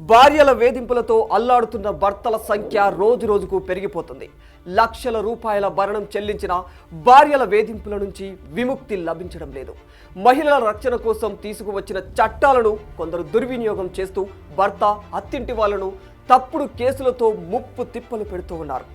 భార్యల వేధింపులతో అల్లాడుతున్న భర్తల సంఖ్య రోజురోజుకు పెరిగిపోతుంది. లక్షల రూపాయల భరణం చెల్లించిన భార్యల వేధింపుల నుంచి విముక్తి లభించడం లేదు. మహిళల రక్షణ కోసం తీసుకువచ్చిన చట్టాలను కొందరు దుర్వినియోగం చేస్తూ భర్త, అత్తింటి వాళ్లను తప్పుడు కేసులతో ముప్పు తిప్పలు పెడుతూ ఉన్నారు.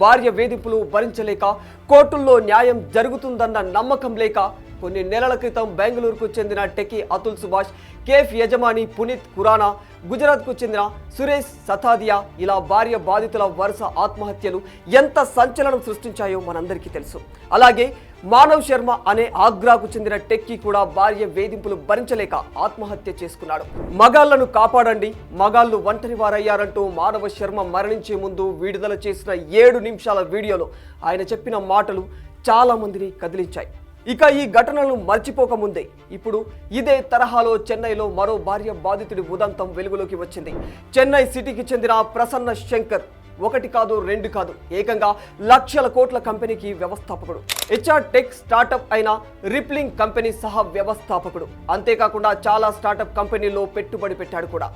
భార్య వేధింపులు భరించలేక కోర్టుల్లో న్యాయం జరుగుతుందన్న నమ్మకం లేక కొన్ని నెలల క్రితం బెంగళూరుకు చెందిన టెకీ అతుల్ సుభాష్, కేఫ్ యజమాని పునీత్ ఖురానా, గుజరాత్కు చెందిన సురేష్ సతాదియా ఇలా భార్య బాధితుల వరుస ఆత్మహత్యలు ఎంత సంచలనం సృష్టించాయో మనందరికీ తెలుసు. అలాగే మానవ్ శర్మ అనే ఆగ్రాకు చెందిన టెక్కీ కూడా భార్య వేధింపులు భరించలేక ఆత్మహత్య చేసుకున్నాడు. మగాళ్లను కాపాడండి, మగాళ్లు ఒంటరి వారయ్యారంటూ మానవ శర్మ మరణించే ముందు విడుదల చేసిన 7 నిమిషాల వీడియోలో ఆయన చెప్పిన మాటలు చాలా మందిని కదిలించాయి. ఇక ఈ ఘటనలు మర్చిపోకముందే ఇప్పుడు ఇదే తరహాలో చెన్నైలో మరో భార్య బాధితుడి ఉదంతం వెలుగులోకి వచ్చింది. చెన్నై సిటీకి చెందిన ప్రసన్న శంకర్ ఒకటి కాదు, రెండు కాదు, ఏకంగా లక్షల కోట్ల కంపెనీకి వ్యవస్థాపకుడు. హెచ్ఆర్ టెక్ స్టార్టప్ అయిన రిప్లింగ్ కంపెనీ సహా వ్యవస్థాపకుడు. అంతేకాకుండా చాలా స్టార్టప్ కంపెనీల్లో పెట్టుబడి పెట్టాడు కూడా.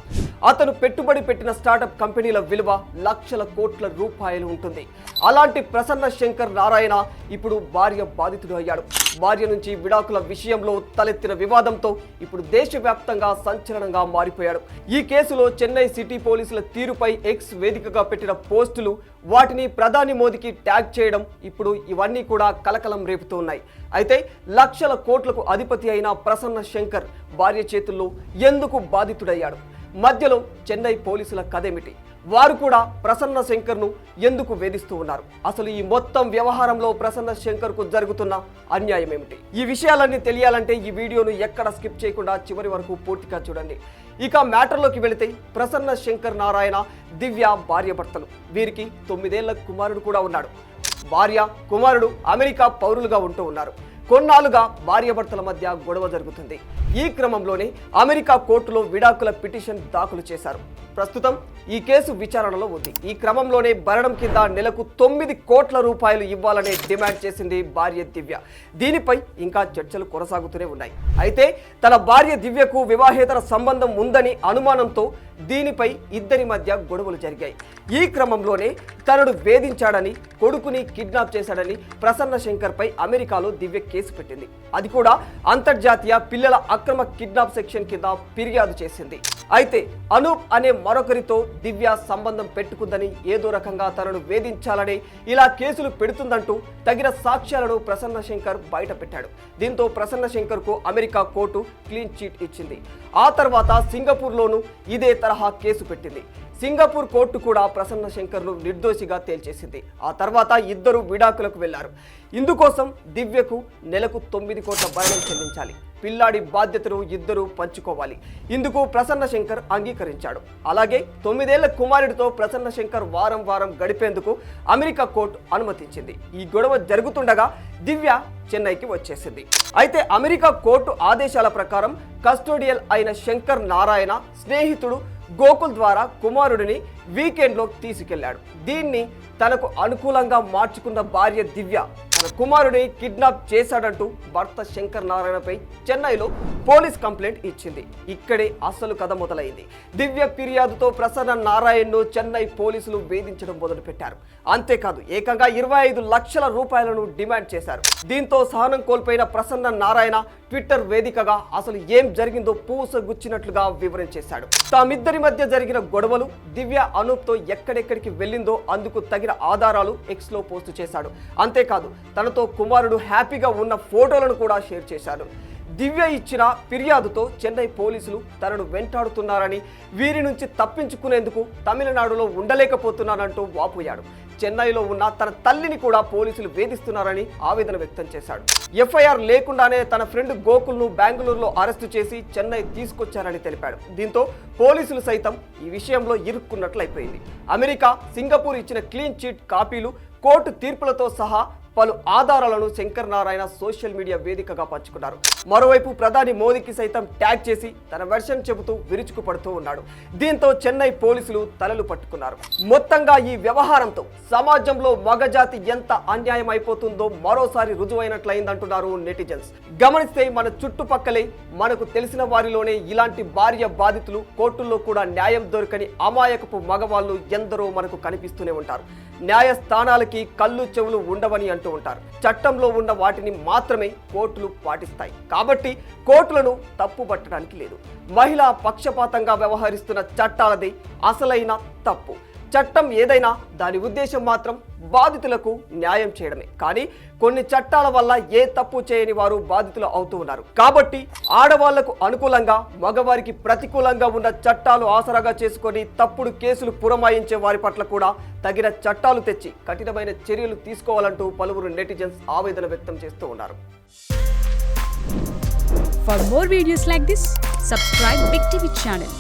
అతను పెట్టుబడి పెట్టిన స్టార్టప్ కంపెనీల విలువ లక్షల కోట్ల రూపాయలు ఉంటుంది. అలాంటి ప్రసన్న శంకర్ నారాయణ ఇప్పుడు భార్య బాధితుడు అయ్యాడు. భార్య నుంచి విడాకుల విషయంలో తలెత్తిన వివాదంతో ఇప్పుడు దేశవ్యాప్తంగా సంచలనంగా మారిపోయాడు. ఈ కేసులో చెన్నై సిటీ పోలీసుల తీరుపై ఎక్స్ వేదికగా పెట్టిన పోస్టులు, వాటిని ప్రధాని మోదీకి ట్యాగ్ చేయడం, ఇప్పుడు ఇవన్నీ కూడా కలకలం రేపుతూ ఉన్నాయి. అయితే లక్షల కోట్లకు అధిపతి అయిన ప్రసన్న శంకర్ భార్య చేతుల్లో ఎందుకు బాధితుడయ్యాడు? మధ్యలో చెన్నై పోలీసుల కథేమిటి? వారు కూడా ప్రసన్న శంకర్ను ఎందుకు వేధిస్తూ ఉన్నారు? అసలు ఈ మొత్తం వ్యవహారంలో ప్రసన్న శంకర్కు జరుగుతున్న అన్యాయం ఏమిటి? ఈ విషయాలన్నీ తెలియాలంటే ఈ వీడియోను ఎక్కడ స్కిప్ చేయకుండా చివరి వరకు పూర్తిగా చూడండి. ఇక మ్యాటర్లోకి వెళితే, ప్రసన్న శంకర్ నారాయణ, దివ్య భార్యాభర్తలు. వీరికి 9 ఏళ్ల కుమారుడు కూడా ఉన్నాడు. భార్య, కుమారుడు అమెరికా పౌరులుగా ఉంటూ ఉన్నారు. కొన్నాళ్ళుగా భార్యాభర్తల మధ్య గొడవ జరుగుతుంది. ఈ క్రమంలోనే అమెరికా కోర్టులో విడాకుల పిటిషన్ దాఖలు చేశారు. ప్రస్తుతం ఈ కేసు విచారణలో ఉంది. ఈ క్రమంలోనే భరణం కింద నెలకు 9 కోట్ల రూపాయలు ఇవ్వాలనే డిమాండ్ చేసింది భార్య దివ్య. దీనిపై ఇంకా చర్చలు కొనసాగుతూనే ఉన్నాయి. అయితే తన భార్య దివ్యకు వివాహేతర సంబంధం ఉందని అనుమానంతో దీనిపై ఇద్దరి మధ్య గొడవలు జరిగాయి. ఈ క్రమంలోనే తనను వేధించాడని, కొడుకుని కిడ్నాప్ చేశాడని ప్రసన్న శంకర్ పై అమెరికాలో దివ్య కేసు పెట్టింది. అది కూడా అంతర్జాతీయ పిల్లల అక్రమ కిడ్నాప్ సెక్షన్ కింద ఫిర్యాదు చేసింది. అయితే అనూప్ అనే మరొకరితో దివ్య సంబంధం పెట్టుకుందని, ఏదో రకంగా తనను వేధించాలని ఇలా కేసులు పెడుతుందంటూ తగిన సాక్ష్యాలను ప్రసన్న శంకర్ బయట పెట్టాడు. దీంతో ప్రసన్న శంకర్ కు అమెరికా కోర్టు క్లీన్ చిట్ ఇచ్చింది. ఆ తర్వాత సింగపూర్లోనూ ఇదే తరహా కేసు పెట్టింది. సింగపూర్ కోర్టు కూడా ప్రసన్న శంకర్ను నిర్దోషిగా తేల్చేసింది. ఆ తర్వాత ఇద్దరు విడాకులకు వెళ్లారు. ఇందుకోసం దివ్యకు నెలకు 9 కోట్ల భరణం చెల్లించాలి. పిల్లాడి బాధ్యతను ఇద్దరు పంచుకోవాలి. ఇందుకు ప్రసన్న శంకర్ అంగీకరించాడు. అలాగే 9 ఏళ్ల కుమారుడితో ప్రసన్న శంకర్ వారం వారం గడిపేందుకు అమెరికా కోర్టు అనుమతించింది. ఈ గొడవ జరుగుతుండగా దివ్య చెన్నైకి వచ్చేసింది. అయితే అమెరికా కోర్టు ఆదేశాల ప్రకారం కస్టోడియల్ అయిన శంకర్ నారాయణ స్నేహితుడు గోకుల్ ద్వారా కుమారుడిని వీకెండ్లో తీసుకెళ్లాడు. దీన్ని తనకు అనుకూలంగా మార్చుకున్న భార్య దివ్య తన కుమారుడిని కిడ్నాప్ చేశాడంటూ భర్త శంకర్ నారాయణపై చెన్నైలో పోలీస్ కంప్లైంట్ ఇచ్చింది. ఇక్కడే అసలు కథ మొదలైంది. దివ్య ఫిర్యాదుతో ప్రసన్న నారాయణను చెన్నై పోలీసులు వేధించడం మొదలుపెట్టారు. అంతేకాదు ఏకంగా 25 లక్షల రూపాయలను డిమాండ్ చేశారు. దీంతో సహనం కోల్పోయిన ప్రసన్న నారాయణ ట్విట్టర్ వేదికగా అసలు ఏం జరిగిందో పూసగుచ్చినట్లుగా వివరించేశాడు. తామిద్దరి మధ్య జరిగిన గొడవలు, దివ్య అనూప్తో ఎక్కడెక్కడికి వెళ్ళిందో అందుకు తగిన ఆధారాలు ఎక్స్ లో పోస్టు చేశాడు. అంతేకాదు తనతో కుమారుడు హ్యాపీగా ఉన్న ఫోటోలను కూడా షేర్ చేశాడు. దివ్య ఇచ్చిన ఫిర్యాదుతో చెన్నై పోలీసులు తనను వెంటాడుతున్నారని, వీరి నుంచి తప్పించుకునేందుకు తమిళనాడులో ఉండలేకపోతున్నానంటూ వాపోయాడు. చెన్నైలో ఉన్న తన తల్లిని కూడా పోలీసులు వేధిస్తున్నారని ఆవేదన వ్యక్తం చేశాడు. ఎఫ్ఐఆర్ లేకుండానే తన ఫ్రెండ్ గోకుల్ను బెంగళూరులో అరెస్టు చేసి చెన్నై తీసుకొచ్చారని తెలిపాడు. దీంతో పోలీసులు సైతం ఈ విషయంలో ఇరుక్కున్నట్లయిపోయింది. అమెరికా, సింగపూర్ ఇచ్చిన క్లీన్ చిట్ కాపీలు, కోర్టు తీర్పులతో సహా పలు ఆధారాలను శంకర్ నారాయణ సోషల్ మీడియా వేదికగా పంచుకున్నారు. మరోవైపు ప్రధాని మోదీకి సైతం ట్యాగ్ చేసి తన వెర్షన్ చెబుతూ విరుచుకుపడుతూ ఉన్నాడు. దీంతో చెన్నై పోలీసులు తలలు పట్టుకున్నారు. మొత్తంగా ఈ వ్యవహారంతో సమాజంలో మగజాతి ఎంత అన్యాయం అయిపోతుందో మరోసారి రుజువైనట్లయిందంటున్నారు నెటిజన్స్. గమనిస్తే మన చుట్టుపక్కలే మనకు తెలిసిన వారిలోనే ఇలాంటి భార్య బాధితులు, కోర్టుల్లో కూడా న్యాయం దొరకని అమాయకపు మగవాళ్ళు ఎందరో మనకు కనిపిస్తూనే ఉంటారు. న్యాయస్థానాలకి కళ్ళు చెవులు ఉండవని అంటూ ఉంటారు. చట్టంలో ఉన్న వాటిని మాత్రమే కోర్టులు పాటిస్తాయి. కాబట్టి కోర్టులను తప్పుపట్టడానికి లేదు. మహిళ పక్షపాతంగా వ్యవహరిస్తున్న చట్టాలదే అసలైన తప్పు. చట్టం ఏదైనా దాని ఉద్దేశం మాత్రం బాధితులకు న్యాయం చేయడమే. కానీ కొన్ని చట్టాల వల్ల ఏ తప్పు చేయని వారు బాధితులు అవుతూ ఉన్నారు. కాబట్టి ఆడవాళ్లకు అనుకూలంగా, మగవారికి ప్రతికూలంగా ఉన్న చట్టాలు ఆసరాగా చేసుకొని తప్పుడు కేసులు పురమాయించే వారి పట్ల కూడా తగిన చట్టాలు తెచ్చి కఠినమైన చర్యలు తీసుకోవాలంటూ పలువురు నెటిజన్స్ ఆవేదన వ్యక్తం చేస్తూ ఉన్నారు. For more videos like this, subscribe Big TV channel.